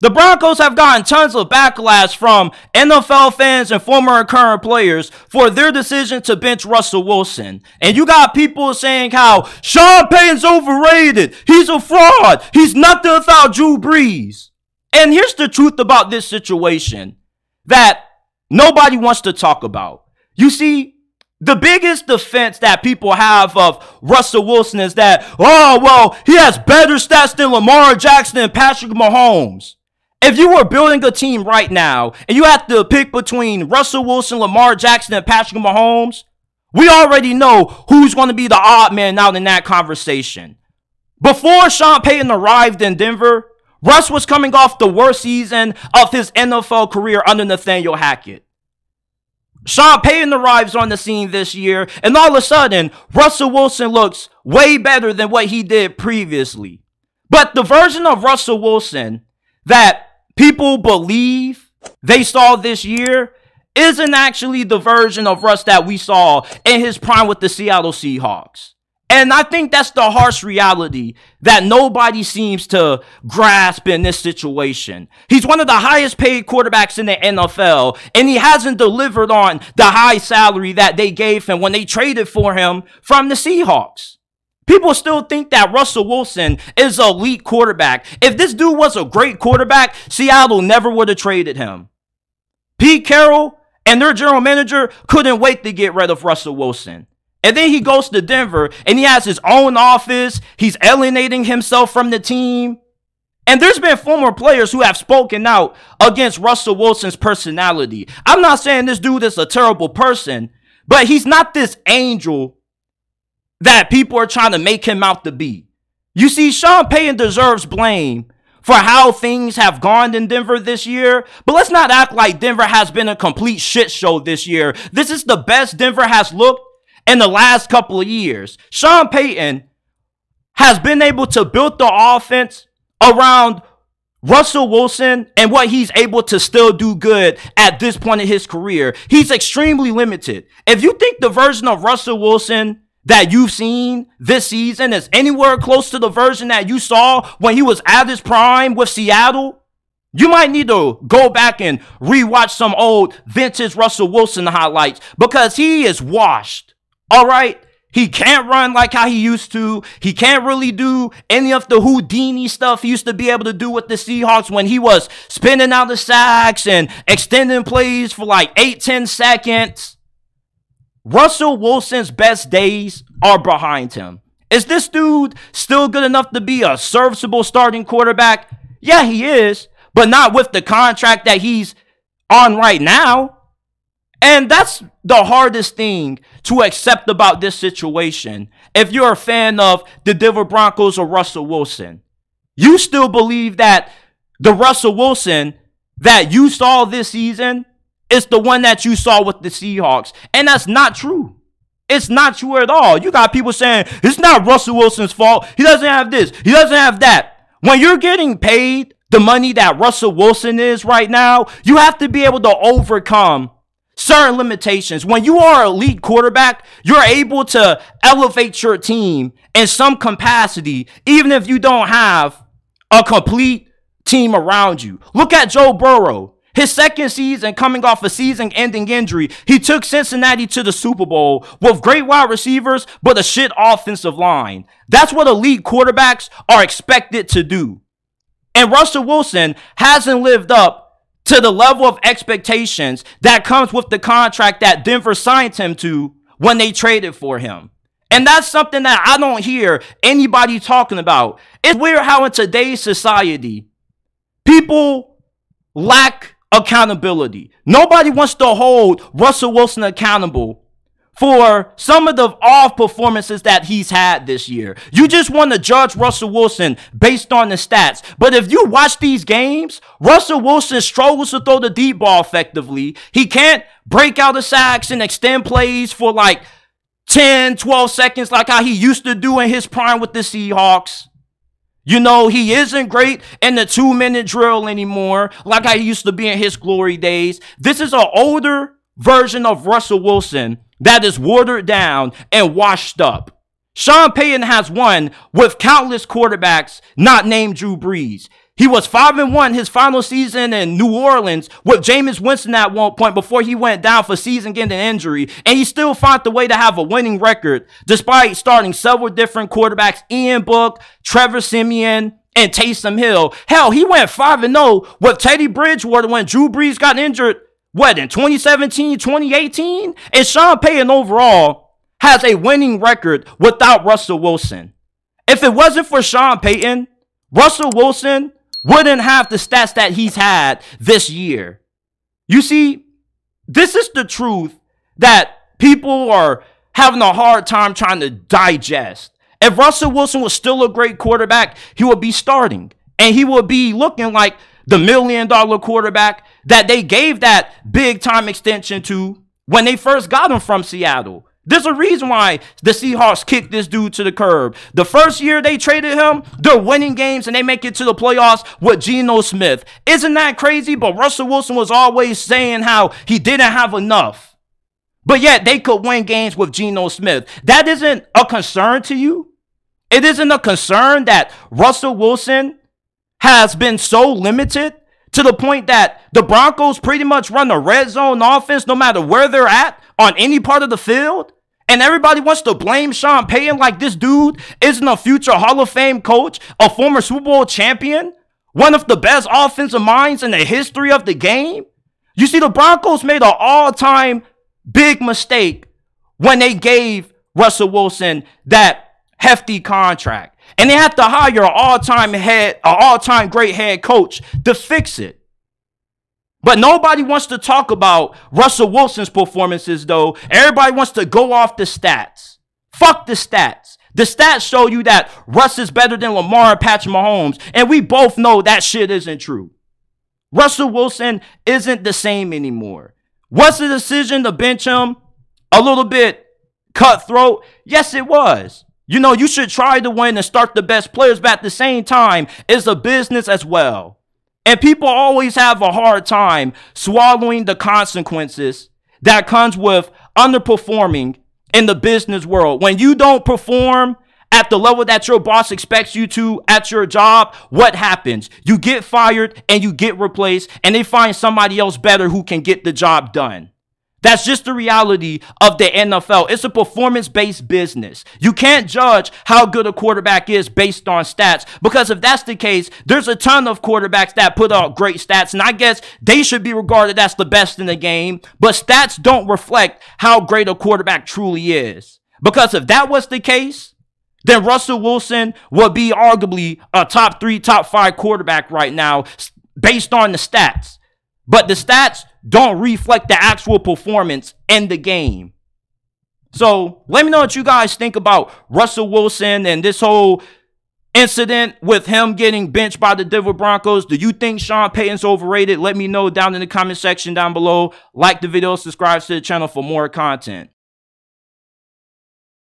The Broncos have gotten tons of backlash from NFL fans and former and current players for their decision to bench Russell Wilson. And you got people saying how Sean Payton's overrated. He's a fraud. He's nothing without Drew Brees. And here's the truth about this situation that nobody wants to talk about. You see, the biggest defense that people have of Russell Wilson is that, oh, well, he has better stats than Lamar Jackson and Patrick Mahomes. If you were building a team right now and you have to pick between Russell Wilson, Lamar Jackson, and Patrick Mahomes, we already know who's going to be the odd man out in that conversation. Before Sean Payton arrived in Denver, Russ was coming off the worst season of his NFL career under Nathaniel Hackett. Sean Payton arrives on the scene this year, and all of a sudden, Russell Wilson looks way better than what he did previously. But the version of Russell Wilson that people believe they saw this year isn't actually the version of Russ that we saw in his prime with the Seattle Seahawks. And I think that's the harsh reality that nobody seems to grasp in this situation. He's one of the highest paid quarterbacks in the NFL, and he hasn't delivered on the high salary that they gave him when they traded for him from the Seahawks. People still think that Russell Wilson is an elite quarterback. If this dude was a great quarterback, Seattle never would have traded him. Pete Carroll and their general manager couldn't wait to get rid of Russell Wilson. And then he goes to Denver and he has his own office. He's alienating himself from the team. And there's been former players who have spoken out against Russell Wilson's personality. I'm not saying this dude is a terrible person, but he's not this angel that people are trying to make him out to be. You see, Sean Payton deserves blame for how things have gone in Denver this year. But let's not act like Denver has been a complete shit show this year. This is the best Denver has looked in the last couple of years. Sean Payton has been able to build the offense around Russell Wilson and what he's able to still do good at this point in his career. He's extremely limited. If you think the version of Russell Wilson that you've seen this season is anywhere close to the version that you saw when he was at his prime with Seattle, you might need to go back and rewatch some old vintage Russell Wilson highlights because he is washed. All right? He can't run like how he used to. He can't really do any of the Houdini stuff he used to be able to do with the Seahawks when he was spinning out the sacks and extending plays for like 8-10 seconds. Russell Wilson's best days are behind him. Is this dude still good enough to be a serviceable starting quarterback? Yeah, he is, but not with the contract that he's on right now. And that's the hardest thing to accept about this situation. If you're a fan of the Denver Broncos or Russell Wilson, you still believe that the Russell Wilson that you saw this season is the one that you saw with the Seahawks. And that's not true. It's not true at all. You got people saying, it's not Russell Wilson's fault. He doesn't have this. He doesn't have that. When you're getting paid the money that Russell Wilson is right now, you have to be able to overcome certain limitations. When you are an elite quarterback, you're able to elevate your team in some capacity, even if you don't have a complete team around you. Look at Joe Burrow. His second season, coming off a season-ending injury, he took Cincinnati to the Super Bowl with great wide receivers, but a shit offensive line. That's what elite quarterbacks are expected to do. And Russell Wilson hasn't lived up to the level of expectations that comes with the contract that Denver signed him to when they traded for him. And that's something that I don't hear anybody talking about. It's weird how in today's society, people lack accountability. Nobody wants to hold Russell Wilson accountable for some of the off performances that he's had this year. You just want to judge Russell Wilson based on the stats. But if you watch these games, Russell Wilson struggles to throw the deep ball effectively. He can't break out the sacks and extend plays for like 10, 12 seconds like how he used to do in his prime with the Seahawks. You know, he isn't great in the 2-minute drill anymore, like I used to be in his glory days. This is an older version of Russell Wilson that is watered down and washed up. Sean Payton has won with countless quarterbacks not named Drew Brees. He was 5-1 his final season in New Orleans with Jameis Winston at one point before he went down for season-ending injury. And he still found the way to have a winning record despite starting several different quarterbacks, Ian Book, Trevor Siemian, and Taysom Hill. Hell, he went 5-0 with Teddy Bridgewater when Drew Brees got injured, in 2017, 2018? And Sean Payton overall has a winning record without Russell Wilson. If it wasn't for Sean Payton, Russell Wilson wouldn't have the stats that he's had this year. You see, this is the truth that people are having a hard time trying to digest. If Russell Wilson was still a great quarterback, he would be starting. And he would be looking like the $1 million quarterback that they gave that big-time extension to when they first got him from Seattle. There's a reason why the Seahawks kicked this dude to the curb. The first year they traded him, they're winning games and they make it to the playoffs with Geno Smith. Isn't that crazy? But Russell Wilson was always saying how he didn't have enough. But yet they could win games with Geno Smith. That isn't a concern to you? It isn't a concern that Russell Wilson has been so limited to the point that the Broncos pretty much run a red zone offense no matter where they're at on any part of the field? And everybody wants to blame Sean Payton like this dude isn't a future Hall of Fame coach, a former Super Bowl champion, one of the best offensive minds in the history of the game. You see, the Broncos made an all-time big mistake when they gave Russell Wilson that hefty contract. And they had to hire an all-time great head coach to fix it. But nobody wants to talk about Russell Wilson's performances, though. Everybody wants to go off the stats. Fuck the stats. The stats show you that Russ is better than Lamar and Patrick Mahomes. And we both know that shit isn't true. Russell Wilson isn't the same anymore. Was the decision to bench him a little bit cutthroat? Yes, it was. You know, you should try to win and start the best players, but at the same time, it's a business as well. And people always have a hard time swallowing the consequences that comes with underperforming in the business world. When you don't perform at the level that your boss expects you to at your job, what happens? You get fired and you get replaced, and they find somebody else better who can get the job done. That's just the reality of the NFL. It's a performance-based business. You can't judge how good a quarterback is based on stats, because if that's the case, there's a ton of quarterbacks that put out great stats, and I guess they should be regarded as the best in the game, but stats don't reflect how great a quarterback truly is. Because if that was the case, then Russell Wilson would be arguably a top 3, top 5 quarterback right now based on the stats. But the stats don't reflect the actual performance in the game. So let me know what you guys think about Russell Wilson and this whole incident with him getting benched by the Denver Broncos. Do you think Sean Payton's overrated? Let me know down in the comment section down below. Like the video, subscribe to the channel for more content.